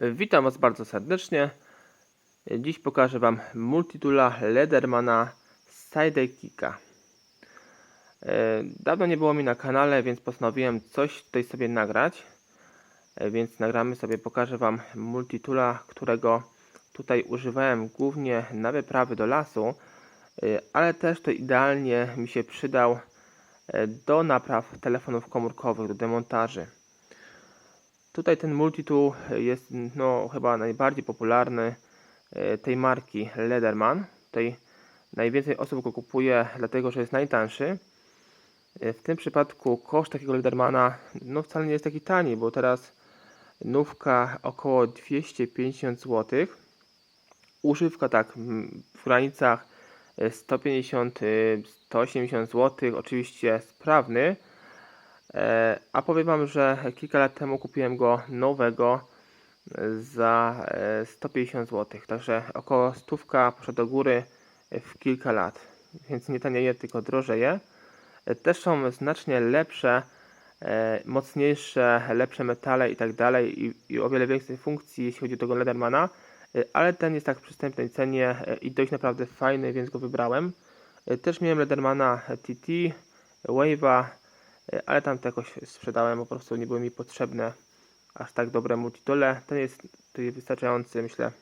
Witam Was bardzo serdecznie. Dziś pokażę Wam multitoola Ledermana Sidekicka. Dawno nie było mi na kanale, więc postanowiłem coś tutaj sobie nagrać. Więc nagramy sobie, pokażę Wam multitoola, którego tutaj używałem głównie na wyprawy do lasu, ale też to idealnie mi się przydał do napraw telefonów komórkowych, do demontaży. Tutaj ten multitool jest chyba najbardziej popularny tej marki Lederman. Tutaj najwięcej osób go kupuje, dlatego że jest najtańszy. W tym przypadku koszt takiego Ledermana wcale nie jest taki tani, bo teraz nówka około 250 zł. Używka tak w granicach 150-180 zł, oczywiście sprawny. A powiem Wam, że kilka lat temu kupiłem go nowego za 150 zł, także około stówka poszła do góry w kilka lat, więc nie tanieje, tylko drożeje. Też są znacznie lepsze, mocniejsze, lepsze metale i tak dalej i o wiele więcej funkcji, jeśli chodzi o tego Ledermana, ale ten jest tak w przystępnej cenie i dość naprawdę fajny, więc go wybrałem. Też miałem Ledermana TT, Wave'a, ale tam to jakoś sprzedałem, po prostu nie były mi potrzebne aż tak dobre multitoole. Ten jest tutaj wystarczający, myślę,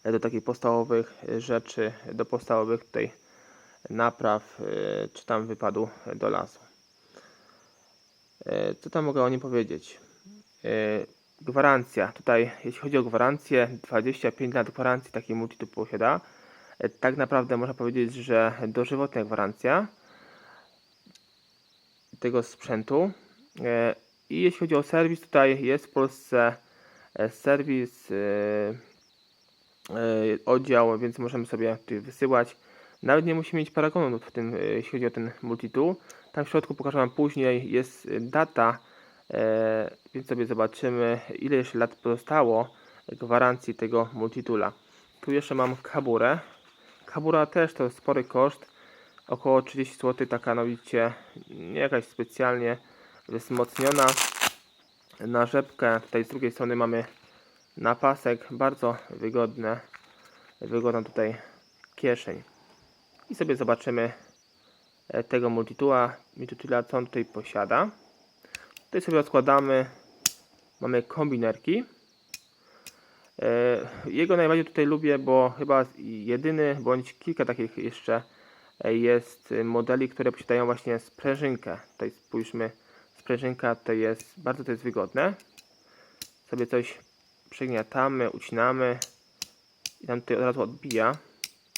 do takich podstawowych rzeczy, do podstawowych tutaj napraw, czy tam wypadu do lasu. Co tam mogę o nim powiedzieć? Gwarancja. Tutaj jeśli chodzi o gwarancję, 25 lat gwarancji taki multitool posiada. Tak naprawdę można powiedzieć, że dożywotnia gwarancja tego sprzętu. I jeśli chodzi o serwis, tutaj jest w Polsce serwis, oddział, więc możemy sobie tutaj wysyłać. Nawet nie musimy mieć paragonu w tym, jeśli chodzi o ten multitool. Tam w środku pokażę Wam później, jest data, więc sobie zobaczymy, ile jeszcze lat pozostało gwarancji tego multitoola. Tu jeszcze mam kaburę. Kabura też to spory koszt, około 30 zł, taka no widzicie, nie jakaś specjalnie wzmocniona. Na rzepkę tutaj z drugiej strony mamy napasek, bardzo wygodna tutaj kieszeń. I sobie zobaczymy tego multitoola, co on tutaj posiada. Tutaj sobie odkładamy, mamy kombinerki. Jego najbardziej tutaj lubię, bo chyba jedyny, bądź kilka takich jeszcze jest modeli, które posiadają właśnie sprężynkę. Tutaj spójrzmy, sprężynka to jest, bardzo to jest wygodne. Sobie coś przygniatamy, ucinamy i tam tutaj od razu odbija.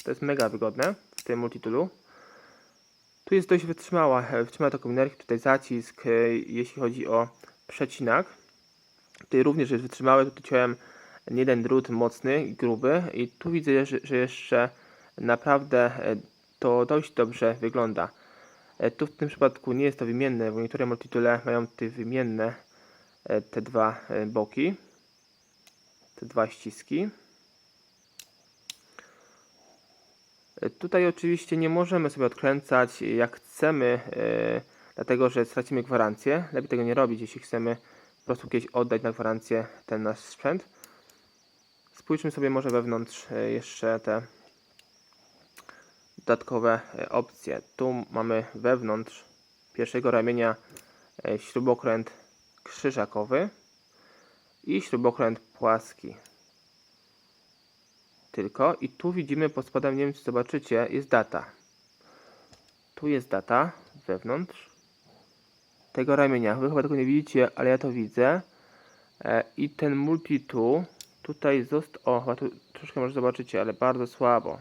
To jest mega wygodne w tym multitoolu. Tu jest dość wytrzymała to kombinerki, tutaj zacisk, jeśli chodzi o przecinak. Tutaj również jest wytrzymały, tu ciąłem jeden drut mocny i gruby i tu widzę, że jeszcze naprawdę to dość dobrze wygląda. Tu w tym przypadku nie jest to wymienne, bo niektóre multitoole mają tutaj wymienne te dwa boki, te dwa ściski. Tutaj oczywiście nie możemy sobie odkręcać jak chcemy, dlatego że stracimy gwarancję. Lepiej tego nie robić, jeśli chcemy po prostu kiedyś oddać na gwarancję ten nasz sprzęt. Spójrzmy sobie może wewnątrz jeszcze te dodatkowe opcje. Tu mamy wewnątrz pierwszego ramienia śrubokręt krzyżakowy i śrubokręt płaski. Tylko i tu widzimy pod spodem, nie wiem czy zobaczycie, jest data. Tu jest data wewnątrz tego ramienia. Wy chyba tego nie widzicie, ale ja to widzę. I ten multitool tutaj został, chyba tu troszkę może zobaczycie, ale bardzo słabo.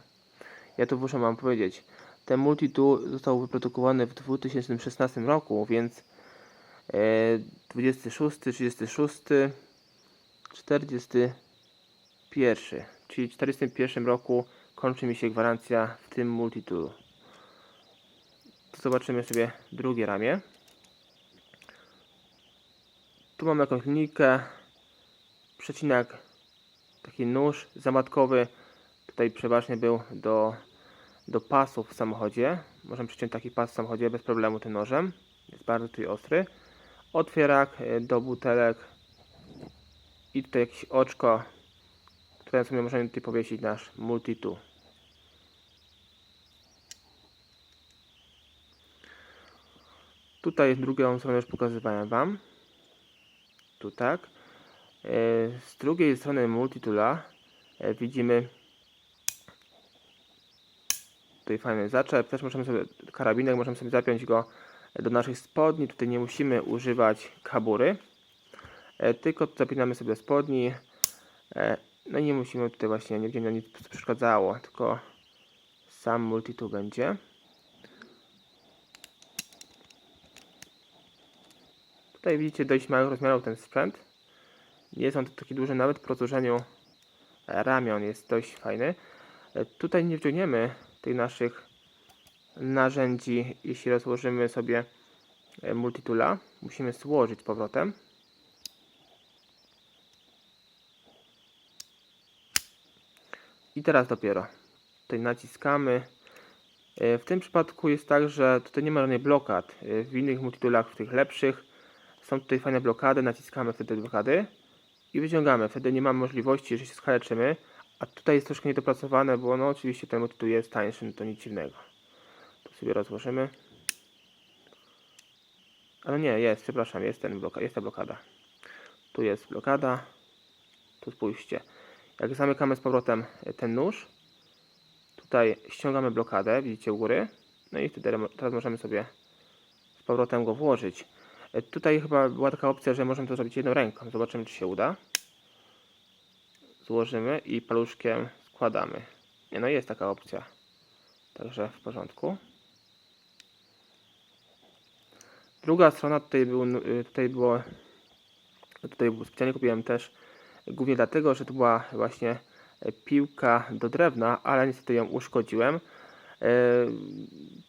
Ja tu muszę Wam powiedzieć. Ten multitool został wyprodukowany w 2016 roku, więc 26, 36, 41. Czyli w 1941 roku kończy mi się gwarancja w tym multitoolu. Tu zobaczymy sobie drugie ramię. Tu mamy jakąś linijkę, przecinak, taki nóż zamatkowy. Tutaj przeważnie był do pasów w samochodzie. Możemy przyciąć taki pas w samochodzie bez problemu tym nożem. Jest bardzo tutaj ostry. Otwierak do butelek I tutaj jakieś oczko, które sobie możemy tutaj powiesić nasz multi-tool. Tutaj drugą stronę już pokazywałem Wam. Tu tak. Z drugiej strony multitoola widzimy tutaj fajny zaczep. Też możemy sobie, karabinek, możemy sobie zapiąć go do naszych spodni. Tutaj nie musimy używać kabury, tylko zapinamy sobie do spodni. No i nie musimy tutaj właśnie, nigdzie nam nic przeszkadzało, tylko sam multitool będzie. Tutaj widzicie dość małych rozmiarów ten sprzęt. Nie jest on taki duży, nawet po rozłożeniu ramion jest dość fajny. Tutaj nie wciągniemy tych naszych narzędzi, jeśli rozłożymy sobie multitoola. Musimy złożyć z powrotem. I teraz dopiero tutaj naciskamy. W tym przypadku jest tak, że tutaj nie ma żadnych blokad. W innych multitoolach, w tych lepszych, są tutaj fajne blokady. Naciskamy wtedy blokady i wyciągamy. Wtedy nie mamy możliwości, że się skaleczymy. A tutaj jest troszkę niedopracowane, bo no oczywiście ten multitool jest tańszy, no to nic dziwnego. Tu sobie rozłożymy. Ale nie, jest, przepraszam, jest ta blokada. Tu jest blokada. Tu spójrzcie. Jak zamykamy z powrotem ten nóż, tutaj ściągamy blokadę, widzicie u góry. No i wtedy teraz możemy sobie z powrotem go włożyć. Tutaj chyba była taka opcja, że możemy to zrobić jedną ręką. Zobaczymy, czy się uda. Złożymy i paluszkiem składamy. Nie, no jest taka opcja. Także w porządku. Druga strona tutaj specjalnie kupiłem też głównie dlatego, że to była właśnie piłka do drewna, ale niestety ją uszkodziłem.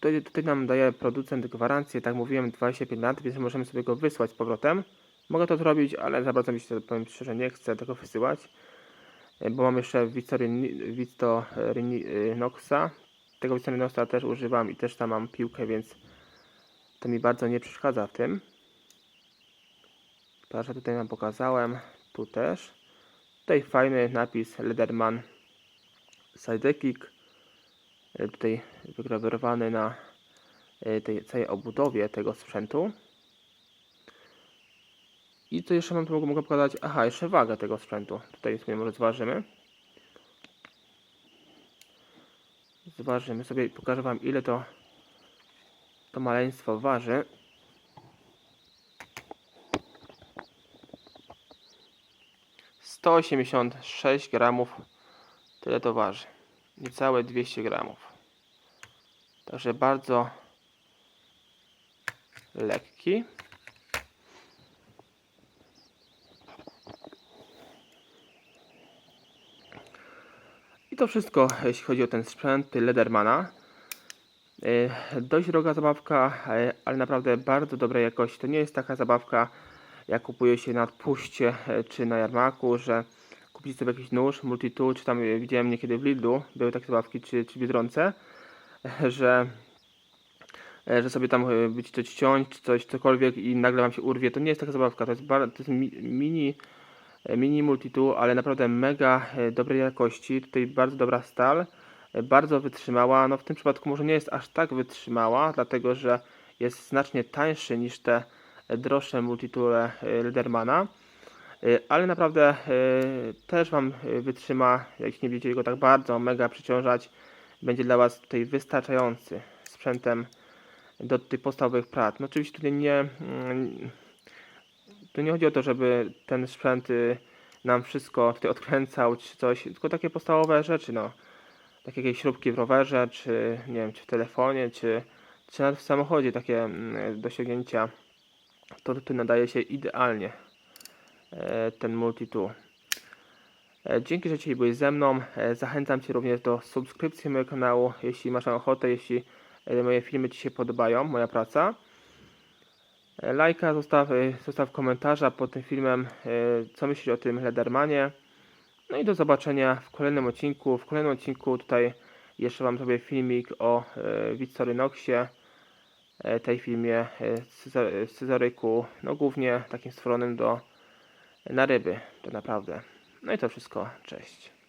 Tutaj nam daje producent gwarancję, tak mówiłem, 25 lat, więc możemy sobie go wysłać z powrotem. Mogę to zrobić, ale za bardzo mi się, powiem szczerze, nie chcę tego wysyłać, bo mam jeszcze Victorinoxa. Tego Victorinoxa też używam i też tam mam piłkę, więc to mi bardzo nie przeszkadza w tym. Także tutaj Wam pokazałem, tu też. Tutaj fajny napis Lederman Sidekick. Tutaj wygrawerowany na tej całej obudowie tego sprzętu. I co jeszcze mogę pokazać? Aha, jeszcze wagę tego sprzętu. Tutaj sobie może zważymy. Zważymy sobie i pokażę Wam, ile to maleństwo waży. To 186 gramów, tyle to waży. Niecałe 200 gramów. Także bardzo lekki. I to wszystko, jeśli chodzi o ten sprzęt Ledermana. Dość droga zabawka, ale naprawdę bardzo dobrej jakości. To nie jest taka zabawka, jak kupuje się na Odpuście czy na jarmarku, że kupić sobie jakiś nóż, multitool, czy tam widziałem niekiedy w Lidlu, były takie zabawki, czy w Biedronce, że sobie tam być coś ciąć, czy cokolwiek i nagle Wam się urwie. To nie jest taka zabawka, to jest mini multitool, ale naprawdę mega dobrej jakości. Tutaj bardzo dobra stal, bardzo wytrzymała. No w tym przypadku może nie jest aż tak wytrzymała, dlatego że jest znacznie tańszy niż te droższe multitoole Ledermana, ale naprawdę też Wam wytrzyma, jak nie będziecie go tak bardzo mega przyciążać. Będzie dla Was tutaj wystarczający sprzętem do tych podstawowych prac. No oczywiście tu nie chodzi o to, żeby ten sprzęt nam wszystko tutaj odkręcał czy coś, tylko takie podstawowe rzeczy, no. Takie jakieś śrubki w rowerze, czy nie wiem, czy w telefonie, czy nawet w samochodzie, takie do osiągnięcia. To tutaj nadaje się idealnie ten multitool. Dzięki, że dzisiaj byłeś ze mną. Zachęcam Cię również do subskrypcji mojego kanału, jeśli masz ochotę, jeśli moje filmy Ci się podobają, moja praca. Lajka, zostaw komentarza pod tym filmem, co myślisz o tym Ledermanie. No i do zobaczenia w kolejnym odcinku. W kolejnym odcinku tutaj jeszcze Wam zrobię filmik o Victorinoxie, tej filmie scyzoryku, no głównie takim stworzonym do na ryby, tak naprawdę. No i to wszystko, cześć.